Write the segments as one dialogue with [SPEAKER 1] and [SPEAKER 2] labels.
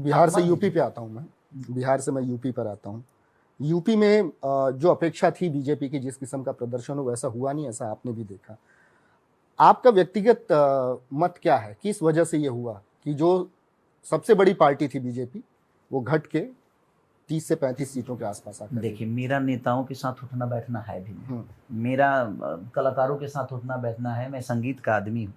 [SPEAKER 1] बिहार से यूपी पे आता हूँ मैं, बिहार से मैं यूपी पर आता हूँ। यूपी में जो अपेक्षा थी बीजेपी की, जिस किस्म का प्रदर्शन हो वैसा हुआ नहीं, ऐसा आपने भी देखा। आपका व्यक्तिगत मत क्या है, किस वजह से ये हुआ कि जो सबसे बड़ी पार्टी थी बीजेपी वो घट के 30 से 35 सीटों के आसपास आकर?
[SPEAKER 2] देखिए, मेरा नेताओं के साथ उठना बैठना है भी नहीं, मेरा कलाकारों के साथ उठना बैठना है, मैं संगीत का आदमी हूँ,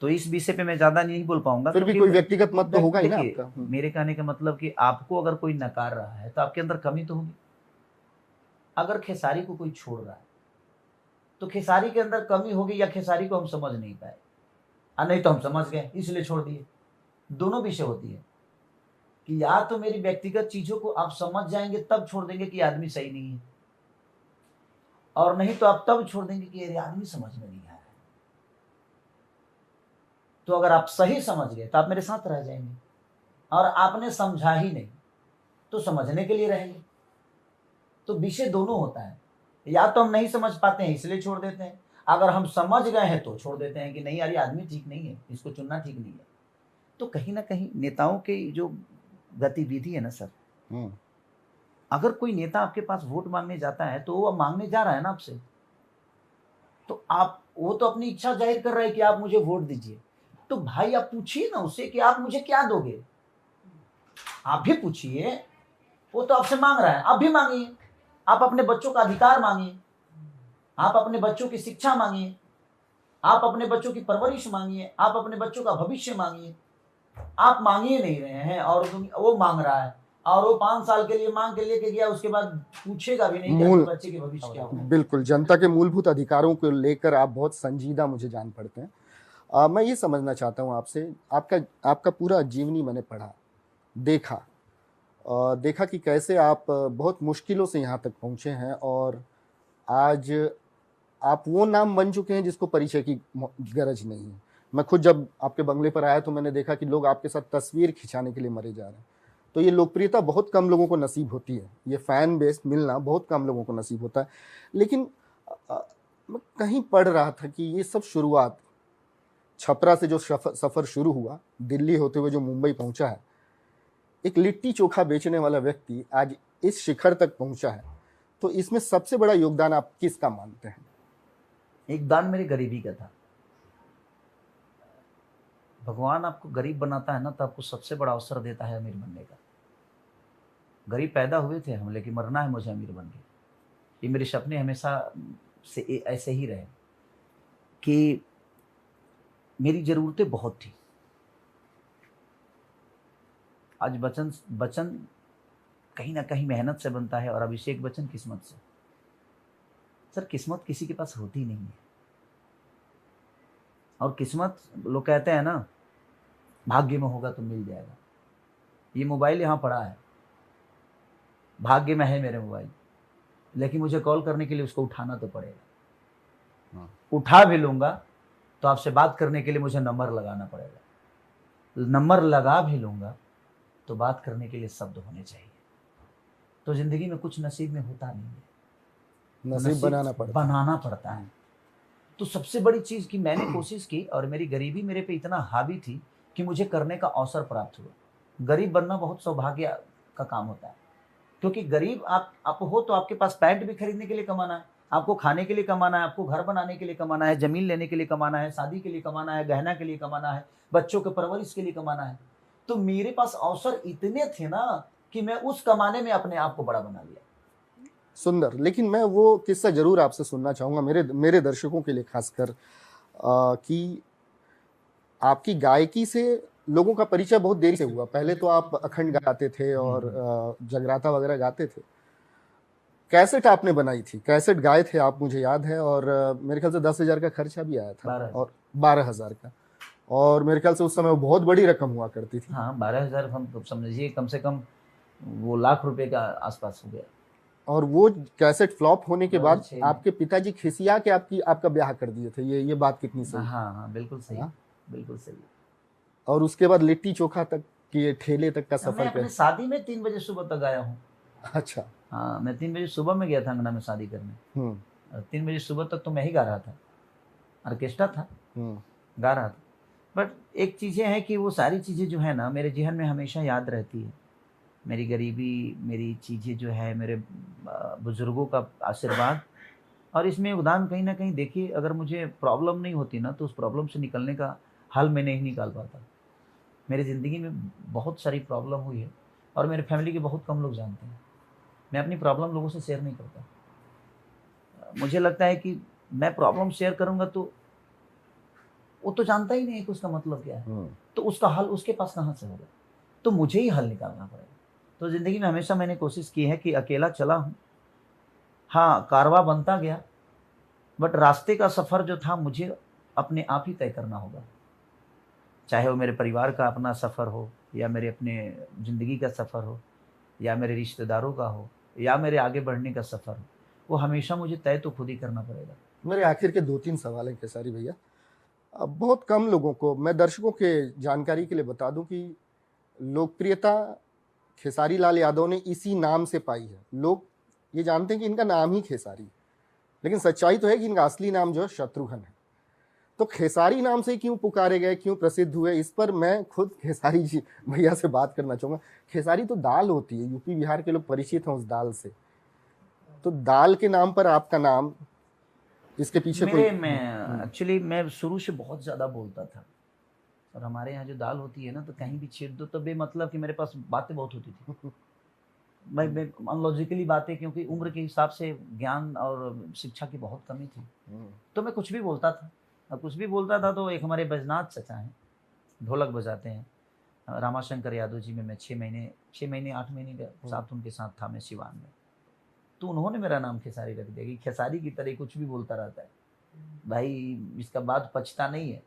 [SPEAKER 2] तो इस विषय पे मैं ज़्यादा नहीं बोल पाऊंगा।
[SPEAKER 1] फिर भी कोई व्यक्तिगत मत तो होगा ही ना
[SPEAKER 2] देखिए,
[SPEAKER 1] आपका।
[SPEAKER 2] मेरे कहने का मतलब कि आपको अगर कोई नकार रहा है तो आपके अंदर कमी तो होगी। अगर खेसारी को कोई छोड़ रहा है तो खेसारी के अंदर कमी होगी या खेसारी को हम समझ नहीं पाए, नहीं तो हम समझ गए इसलिए छोड़ दिए। दोनों विषय होती है कि या तो मेरी व्यक्तिगत चीजों को आप समझ जाएंगे तब छोड़ देंगे कि आदमी सही नहीं है, और नहीं तो आप तब छोड़ देंगे कि ये आदमी समझ में नहीं आ रहा है। तो अगर आप सही समझ गए तो आप मेरे साथ रह जाएंगे, और आपने समझा ही नहीं तो समझने के लिए रहेंगे। तो विषय दोनों होता है, या तो हम नहीं समझ पाते हैं इसलिए छोड़ देते हैं, अगर हम समझ गए हैं तो छोड़ देते हैं कि नहीं यार ये आदमी ठीक नहीं है, इसको चुनना ठीक नहीं है। तो कहीं ना कहीं नेताओं की जो गतिविधि है ना सर, अगर कोई नेता आपके पास वोट मांगने जाता है तो वो मांगने जा रहा है ना आपसे, तो आप वो तो अपनी इच्छा जाहिर कर रहा है कि आप मुझे वोट दीजिए। तो भाई आप पूछिए ना उससे कि आप मुझे क्या दोगे, आप भी पूछिए। वो तो आपसे मांग रहा है, आप भी मांगिए। आप अपने बच्चों का अधिकार मांगिए, आप अपने बच्चों की शिक्षा मांगिए, आप अपने बच्चों की परवरिश मांगिए, आप अपने बच्चों का भविष्य मांगिए। आप मांगिए नहीं रहे हैं और वो मांग रहा है, और वो 5 साल के लिए मांग के लेके गया, उसके बाद पूछेगा भी नहीं कि आपके बच्चे के भविष्य क्या होगा।
[SPEAKER 1] बिल्कुल, जनता के मूलभूत अधिकारों को लेकर आप बहुत संजीदा मुझे जान पड़ते हैं। मैं ये समझना चाहता हूँ आपसे, आपका पूरा जीवनी मैंने पढ़ा, देखा कि कैसे आप बहुत मुश्किलों से यहाँ तक पहुँचे हैं, और आज आप वो नाम बन चुके हैं जिसको परिचय की गरज नहीं है। मैं खुद जब आपके बंगले पर आया तो मैंने देखा कि लोग आपके साथ तस्वीर खिंचाने के लिए मरे जा रहे हैं। तो ये लोकप्रियता बहुत कम लोगों को नसीब होती है, ये फैन बेस मिलना बहुत कम लोगों को नसीब होता है। लेकिन मैं कहीं पढ़ रहा था कि ये सब शुरुआत छपरा से जो सफ़र शुरू हुआ, दिल्ली होते हुए जो मुंबई पहुंचा है, एक लिट्टी चोखा बेचने वाला व्यक्ति आज इस शिखर तक पहुंचा है, तो इसमें सबसे बड़ा योगदान आप किसका मानते हैं?
[SPEAKER 2] योगदान मेरी गरीबी का था। भगवान आपको गरीब बनाता है ना तो आपको सबसे बड़ा अवसर देता है अमीर बनने का। गरीब पैदा हुए थे हम, लेकिन मरना है मुझे अमीर बन के। ये मेरे सपने हमेशा से ऐसे ही रहे कि मेरी ज़रूरतें बहुत थी। आज बचन कहीं ना कहीं मेहनत से बनता है, और अभिषेक बच्चन किस्मत से। सर किस्मत किसी के पास होती नहीं है, और किस्मत लोग कहते हैं ना भाग्य में होगा तो मिल जाएगा। ये मोबाइल यहाँ पड़ा है, भाग्य में है मेरे मोबाइल, लेकिन मुझे कॉल करने के लिए उसको उठाना तो पड़ेगा। उठा भी लूँगा तो आपसे बात करने के लिए मुझे नंबर लगाना पड़ेगा। नंबर लगा भी लूँगा तो बात करने के लिए शब्द होने चाहिए। तो ज़िंदगी में कुछ नसीब में होता नहीं है,
[SPEAKER 1] नसीब
[SPEAKER 2] बनाना पड़ता है। तो सबसे बड़ी चीज़ कि मैंने कोशिश की, और मेरी गरीबी मेरे पे इतना हावी थी कि मुझे करने का अवसर प्राप्त हुआ। गरीब बनना बहुत सौभाग्य का काम होता है, क्योंकि गरीब आप हो तो आपके पास पैंट भी खरीदने के लिए कमाना है, आपको खाने के लिए कमाना है, आपको घर बनाने के लिए कमाना है, ज़मीन लेने के लिए कमाना है, शादी के लिए कमाना है, गहना के लिए कमाना है, बच्चों के परवरिश के लिए कमाना है। तो मेरे पास अवसर इतने थे ना कि मैं उस कमाने में अपने आप को बड़ा बना लिया।
[SPEAKER 1] सुंदर। लेकिन मैं वो किस्सा जरूर आपसे सुनना चाहूँगा, मेरे दर्शकों के लिए खासकर, कि आपकी गायकी से लोगों का परिचय बहुत देरी से हुआ। पहले तो आप अखंड गाते थे और जगराता वगैरह गाते थे। कैसेट आपने बनाई थी, कैसेट गाए थे आप, मुझे याद है, और मेरे ख्याल से 10,000 का खर्चा भी आया था, और 12,000 का, और मेरे ख्याल से उस समय वो बहुत बड़ी रकम हुआ करती थी।
[SPEAKER 2] हाँ, 12,000 हम तो समझिए कम से कम वो लाख रुपए का आसपास हो गया।
[SPEAKER 1] और वो कैसेट फ्लॉप होने के बाद आपके पिताजी खिसिया के आपका ब्याह कर दिए थे। ये बात कितनी सही?
[SPEAKER 2] हाँ, बिल्कुल सही, बिल्कुल सही।
[SPEAKER 1] और उसके बाद लिट्टी चोखा तक के ठेले तक का सफर।
[SPEAKER 2] मैं अपनी शादी में 3 बजे सुबह तक आया हूँ।
[SPEAKER 1] अच्छा।
[SPEAKER 2] हाँ, मैं 3 बजे सुबह में गया था अंगना में शादी करने, और 3 बजे सुबह तक तो मैं ही गा रहा था, ऑर्केस्ट्रा था, गा रहा था। बट एक चीज़ें हैं कि वो सारी चीज़ें जो है ना मेरे ज़हन में हमेशा याद रहती है। मेरी गरीबी, मेरी चीज़ें जो है, मेरे बुज़ुर्गों का आशीर्वाद, और इसमें योगदान कहीं न कहीं देखिए, अगर मुझे प्रॉब्लम नहीं होती ना, तो उस प्रॉब्लम से निकलने का हल मैं नहीं निकाल पाता। मेरी ज़िंदगी में बहुत सारी प्रॉब्लम हुई है और मेरे फैमिली के बहुत कम लोग जानते हैं। मैं अपनी प्रॉब्लम लोगों से शेयर नहीं करता। मुझे लगता है कि मैं प्रॉब्लम शेयर करूँगा तो वो तो जानता ही नहीं है कि उसका मतलब क्या है। तो उसका हल उसके पास कहाँ से होगा? तो मुझे ही हल निकालना पड़ेगा। तो ज़िंदगी में हमेशा मैंने कोशिश की है कि अकेला चला हूँ। हाँ, कारवां बनता गया, बट रास्ते का सफ़र जो था मुझे अपने आप ही तय करना होगा। चाहे वो मेरे परिवार का अपना सफ़र हो, या मेरे अपने ज़िंदगी का सफ़र हो, या मेरे रिश्तेदारों का हो, या मेरे आगे बढ़ने का सफ़र हो, वो हमेशा मुझे तय तो खुद ही करना पड़ेगा।
[SPEAKER 1] मेरे आखिर के 2-3 सवाल हैं खेसारी भैया। बहुत कम लोगों को, मैं दर्शकों के जानकारी के लिए बता दूं कि लोकप्रियता खेसारी लाल यादव ने इसी नाम से पाई है। लोग ये जानते हैं कि इनका नाम ही खेसारी है, लेकिन सच्चाई तो है कि इनका असली नाम जो है शत्रुघ्न है। तो खेसारी नाम से क्यों पुकारे गए, क्यों प्रसिद्ध हुए, इस पर मैं खुद खेसारी जी भैया से बात करना चाहूँगा। खेसारी तो दाल होती है, यूपी बिहार के लोग परिचित हैं उस दाल से। तो दाल के नाम पर आपका नाम, इसके पीछे कोई
[SPEAKER 2] एक्चुअली मैं शुरू से बहुत ज़्यादा बोलता था, और हमारे यहाँ जो दाल होती है ना, तो कहीं भी छीट दो तो बेमतलब कि मेरे पास बातें बहुत होती थी। मैं अनलॉजिकली बातें, क्योंकि उम्र के हिसाब से ज्ञान और शिक्षा की बहुत कमी थी, तो मैं कुछ भी बोलता था। और कुछ भी बोलता था तो एक हमारे बैजनाथ चचा हैं, ढोलक बजाते हैं, रामाशंकर यादव जी में मैं 6 महीने 8 महीने के साथ उनके साथ था मैं सिवान में। तो उन्होंने मेरा नाम खेसारी रख दिया कि खेसारी की तरह कुछ भी बोलता रहता है भाई, इसका बाद पछता नहीं है।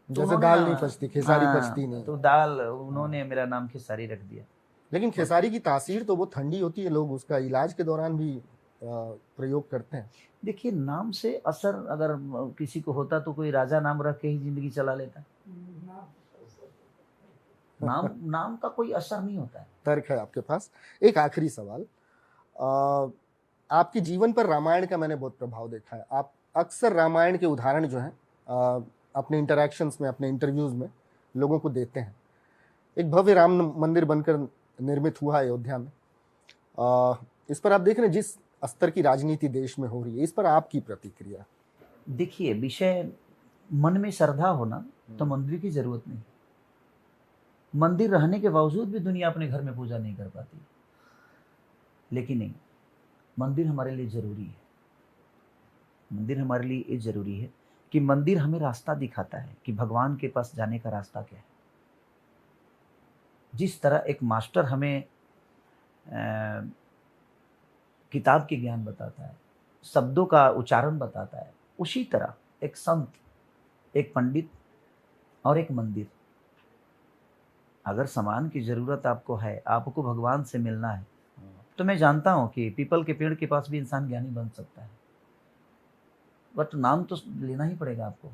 [SPEAKER 2] तो
[SPEAKER 1] जैसे
[SPEAKER 2] उन्होंने
[SPEAKER 1] दाल नहीं पचती, खेसारी पचती नहीं।
[SPEAKER 2] तो दाल उन्होंने मेरा नाम खेसारी रख दिया।
[SPEAKER 1] लेकिन खेसारी की तासीर तो वो ठंडी होती है, लोग उसका इलाज के दौरान भी प्रयोग करते हैं।
[SPEAKER 2] देखिए, नाम से असर अगर किसी को होता तो कोई राजा नाम रख के ही जिंदगी चला लेता। नाम नाम का कोई असर नहीं होता है।
[SPEAKER 1] तर्क है आपके पास। एक आखिरी सवाल, आपके जीवन पर रामायण का मैंने बहुत प्रभाव देखा है। आप अक्सर रामायण के उदाहरण जो हैं अपने इंटरैक्शंस में, अपने इंटरव्यूज में लोगों को देते हैं। एक भव्य राम मंदिर बनकर निर्मित हुआ है अयोध्या में। इस पर आप देख रहे हैं जिस स्तर की राजनीति देश में हो रही है, इस पर आपकी प्रतिक्रिया?
[SPEAKER 2] देखिए, विषय मन में श्रद्धा होना तो मंदिर की जरूरत नहीं। मंदिर रहने के बावजूद भी दुनिया अपने घर में पूजा नहीं कर पाती, लेकिन नहीं, मंदिर हमारे लिए जरूरी है। मंदिर हमारे लिए ये जरूरी है कि मंदिर हमें रास्ता दिखाता है कि भगवान के पास जाने का रास्ता क्या है। जिस तरह एक मास्टर हमें किताब के ज्ञान बताता है, शब्दों का उच्चारण बताता है, उसी तरह एक संत, एक पंडित और एक मंदिर, अगर सामान की ज़रूरत आपको है, आपको भगवान से मिलना है, तो मैं जानता हूँ कि पीपल के पेड़ के पास भी इंसान ज्ञानी बन सकता है, बट नाम तो लेना ही पड़ेगा आपको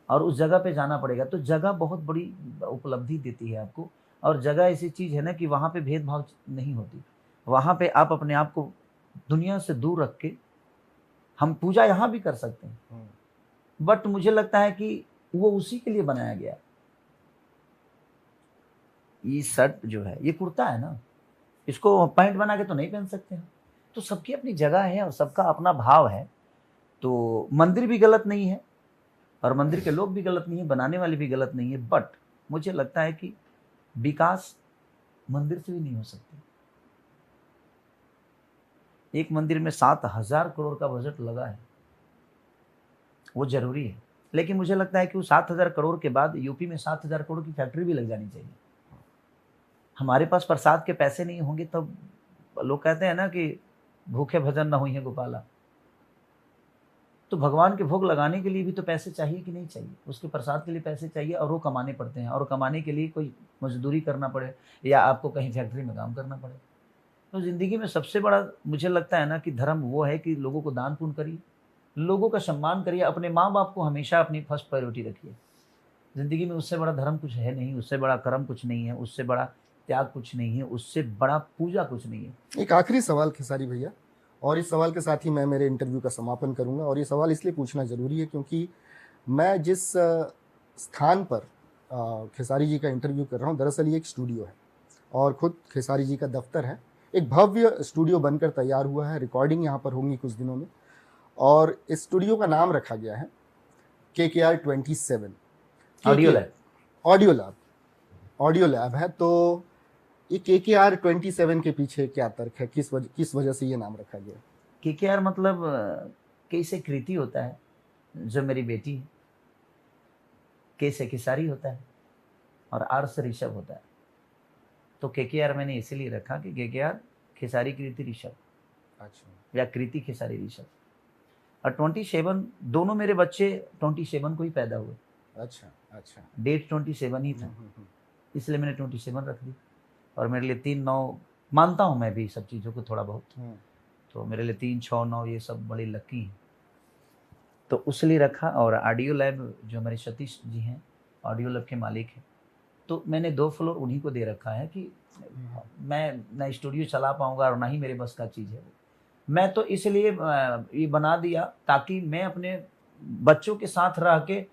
[SPEAKER 2] और उस जगह पे जाना पड़ेगा। तो जगह बहुत बड़ी उपलब्धि देती है आपको, और जगह ऐसी चीज़ है ना कि वहाँ पे भेदभाव नहीं होती। वहाँ पे आप अपने आप को दुनिया से दूर रख के, हम पूजा यहाँ भी कर सकते हैं, बट मुझे लगता है कि वो उसी के लिए बनाया गया। ये शर्ट जो है, ये कुर्ता है ना, इसको पैंट बना के तो नहीं पहन सकते हैं। तो सबकी अपनी जगह है और सबका अपना भाव है। तो मंदिर भी गलत नहीं है और मंदिर के लोग भी गलत नहीं है, बनाने वाले भी गलत नहीं है, बट मुझे लगता है कि विकास मंदिर से भी नहीं हो सकती। एक मंदिर में 7,000 करोड़ का बजट लगा है, वो जरूरी है, लेकिन मुझे लगता है कि वो 7,000 करोड़ के बाद यूपी में 7,000 करोड़ की फैक्ट्री भी लग जानी चाहिए। हमारे पास प्रसाद के पैसे नहीं होंगे तब लोग कहते हैं ना कि भूखे भजन न हुई है गोपाला। तो भगवान के भोग लगाने के लिए भी तो पैसे चाहिए कि नहीं चाहिए, उसके प्रसाद के लिए पैसे चाहिए और वो कमाने पड़ते हैं, और कमाने के लिए कोई मजदूरी करना पड़े या आपको कहीं फैक्ट्री में काम करना पड़े। तो ज़िंदगी में सबसे बड़ा मुझे लगता है ना कि धर्म वो है कि लोगों को दान पुण्य करिए, लोगों का सम्मान करिए, अपने माँ बाप को हमेशा अपनी फर्स्ट प्रायोरिटी रखिए। ज़िंदगी में उससे बड़ा धर्म कुछ है नहीं, उससे बड़ा कर्म कुछ नहीं है, उससे बड़ा त्याग कुछ नहीं है, उससे बड़ा पूजा कुछ नहीं है।
[SPEAKER 1] एक आखिरी सवाल खेसारी भैया, और इस सवाल के साथ ही मैं मेरे इंटरव्यू का समापन करूंगा, और ये सवाल इसलिए पूछना ज़रूरी है क्योंकि मैं जिस स्थान पर खेसारी जी का इंटरव्यू कर रहा हूँ। दरअसल ये एक स्टूडियो है और खुद खेसारी जी का दफ्तर है। एक भव्य स्टूडियो बनकर तैयार हुआ है। रिकॉर्डिंग यहाँ पर होंगी कुछ दिनों में और इस स्टूडियो का नाम रखा गया है KKR27
[SPEAKER 2] audio lab.
[SPEAKER 1] Audio lab है। तो ये KKR27 के पीछे क्या तर्क है, किस वजह से ये नाम रखा गया?
[SPEAKER 2] KKR मतलब के से कृति होता है जो मेरी बेटी है, के से खेसारी होता है और आर से ऋषभ होता है। तो KKR मैंने इसीलिए रखा कि KKR खेसारी कृति ऋषभ,
[SPEAKER 1] अच्छा,
[SPEAKER 2] या कृति खेसारी ऋषभ। और 27 दोनों मेरे बच्चे 27 को ही पैदा हुए।
[SPEAKER 1] अच्छा अच्छा,
[SPEAKER 2] डेट 27 ही था, इसलिए मैंने 27 रख दी। और मेरे लिए 3 9 मानता हूँ मैं भी सब चीज़ों को थोड़ा बहुत, तो मेरे लिए 3 6 9 ये सब बड़ी लकी हैं, तो उसलिए रखा। और ऑडियो लैब जो मेरे सतीश जी हैं, ऑडियो लैब के मालिक हैं, तो मैंने 2 फ्लोर उन्हीं को दे रखा है कि मैं ना स्टूडियो चला पाऊंगा और ना ही मेरे बस का चीज़ है वो। मैं तो इसलिए ये बना दिया ताकि मैं अपने बच्चों के साथ रह के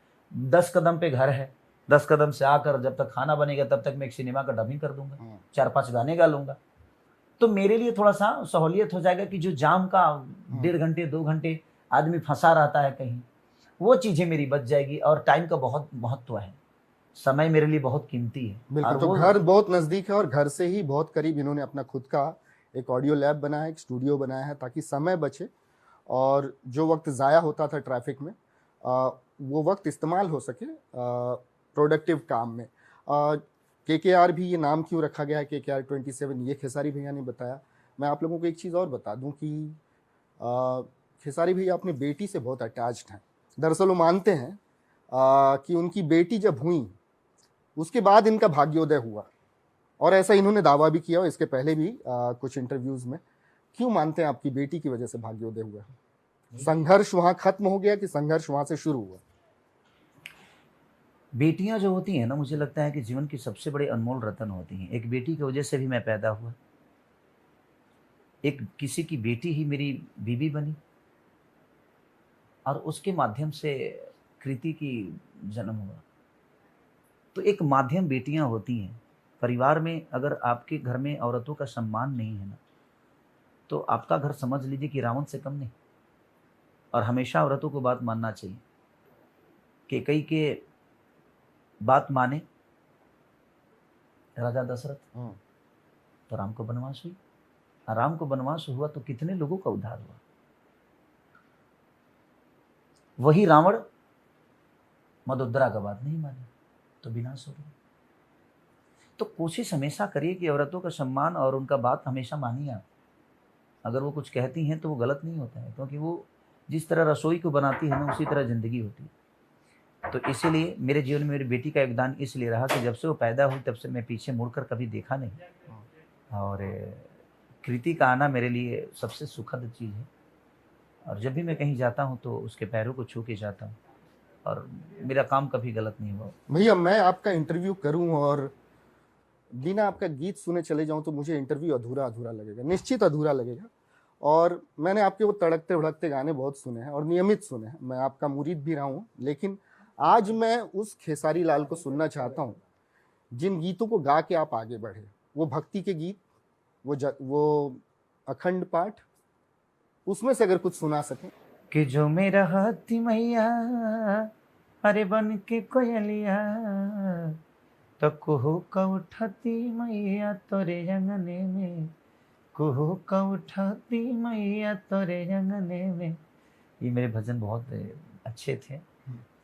[SPEAKER 2] 10 कदम पे घर है, 10 कदम से आकर जब तक खाना बनेगा तब तक मैं एक सिनेमा का डबिंग कर दूंगा, 4-5 गाने गा लूंगा। तो मेरे लिए थोड़ा सा सहूलियत हो जाएगा कि जो जाम का 1.5 घंटे 2 घंटे आदमी फंसा रहता है कहीं, वो चीज़ें मेरी बच जाएगी। और टाइम का बहुत महत्व है, समय मेरे लिए बहुत कीमती है।
[SPEAKER 1] बिल्कुल। तो घर बहुत नज़दीक है और घर से ही बहुत करीब इन्होंने अपना खुद का एक ऑडियो लैब बनाया, एक स्टूडियो बनाया है ताकि समय बचे और जो वक्त ज़ाया होता था ट्रैफिक में वो वक्त इस्तेमाल हो सके प्रोडक्टिव काम में। KKR भी ये नाम क्यों रखा गया है KKR27, ये खेसारी भैया ने बताया। मैं आप लोगों को एक चीज़ और बता दूं कि खेसारी भैया अपनी बेटी से बहुत अटैच्ड हैं। दरअसल वो मानते हैं कि उनकी बेटी जब हुई उसके बाद इनका भाग्योदय हुआ, और ऐसा इन्होंने दावा भी किया और इसके पहले भी कुछ इंटरव्यूज़ में। क्यों मानते हैं आपकी बेटी की वजह से भाग्योदय हुआ? संघर्ष वहाँ खत्म हो गया कि संघर्ष वहाँ से शुरू हुआ?
[SPEAKER 2] बेटियां जो होती हैं ना, मुझे लगता है कि जीवन की सबसे बड़ी अनमोल रत्न होती हैं। एक बेटी की वजह से भी मैं पैदा हुआ, एक किसी की बेटी ही मेरी बीवी बनी और उसके माध्यम से कृति की जन्म हुआ। तो एक माध्यम बेटियां होती हैं परिवार में। अगर आपके घर में औरतों का सम्मान नहीं है ना, तो आपका घर समझ लीजिए कि रावण से कम नहीं। और हमेशा औरतों को बात मानना चाहिए कि कई के बात माने राजा दशरथ, तो राम को वनवास हुई। राम को वनवास हुआ तो कितने लोगों का उद्धार हुआ। वही रावण मदोदरा का बात नहीं माने तो विनाश हो गया। तो कोशिश हमेशा करिए कि औरतों का सम्मान और उनका बात हमेशा मानिए आप। अगर वो कुछ कहती हैं तो वो गलत नहीं होता है, क्योंकि वो जिस तरह रसोई को बनाती है ना, उसी तरह ज़िंदगी होती है। तो इसीलिए मेरे जीवन में मेरी बेटी का योगदान इसलिए रहा कि जब से वो पैदा हुई तब से मैं पीछे मुड़कर कभी देखा नहीं। और कृति का आना मेरे लिए सबसे सुखद चीज़ है। और जब भी मैं कहीं जाता हूँ तो उसके पैरों को छू के जाता हूँ और मेरा काम कभी गलत नहीं हुआ।
[SPEAKER 1] भैया, मैं आपका इंटरव्यू करूं और बिना आपका गीत सुने चले जाऊं तो मुझे इंटरव्यू अधूरा अधूरा लगेगा, निश्चित अधूरा लगेगा। और मैंने आपके वो तड़कते भड़कते गाने बहुत सुने हैं और नियमित सुने हैं, मैं आपका मुरीद भी रहा हूँ। लेकिन आज मैं उस खेसारी लाल को सुनना चाहता हूँ जिन गीतों को गा के आप आगे बढ़े। वो भक्ति के गीत, वो अखंड पाठ, उसमें से अगर कुछ सुना सकें।
[SPEAKER 2] कि जो मेरा हाथी मैया अरे बन के कोयलिया, तो कुहू का उठाती मैया तोरे अंगने में, कुहू का उठाती मैया तोरे अंगने में। ये मेरे भजन बहुत अच्छे थे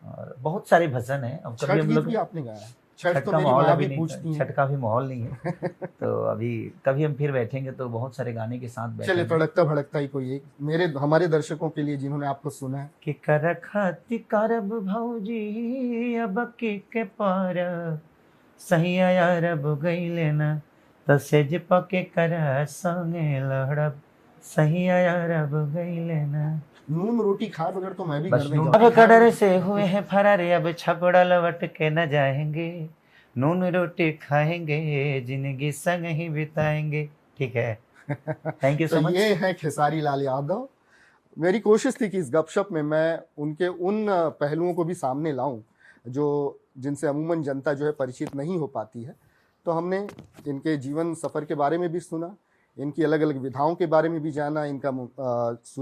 [SPEAKER 2] और बहुत सारे भजन हैं। अब कभी हम लोग
[SPEAKER 1] भी आपने गाया, छठ
[SPEAKER 2] का
[SPEAKER 1] तो
[SPEAKER 2] माहौल अभी
[SPEAKER 1] नहीं,
[SPEAKER 2] छठ का भी माहौल नहीं है। तो अभी कभी हम फिर बैठेंगे तो बहुत सारे गाने के साथ बैठेंगे।
[SPEAKER 1] चलिए तड़कता भड़कता ही कोई एक हमारे दर्शकों के लिए जिन्होंने आपको सुना है।
[SPEAKER 2] कि कर खाती करब भौजी अब के पार सही अरब गईले न, तो सेज पके कर संगे लहड़ब सही अरब गईले न।
[SPEAKER 1] नून रोटी खा बगैर तो मैं भी
[SPEAKER 2] बस
[SPEAKER 1] घर में
[SPEAKER 2] अब कड़र से हुए हैं फरार, अब छपड़ा लवट के न जाएंगे, नून रोटी खाएंगे जिंदगी संग ही बिताएंगे। ठीक है, थैंक यू सो मच।
[SPEAKER 1] ये है खेसारी लाल यादव। मेरी कोशिश थी कि इस गपशप में मैं उनके उन पहलुओं को भी सामने लाऊं जो जिनसे अमूमन जनता जो है परिचित नहीं हो पाती है। तो हमने इनके जीवन सफ़र के बारे में भी सुना, इनकी अलग अलग विधाओं के बारे में भी जाना, इनका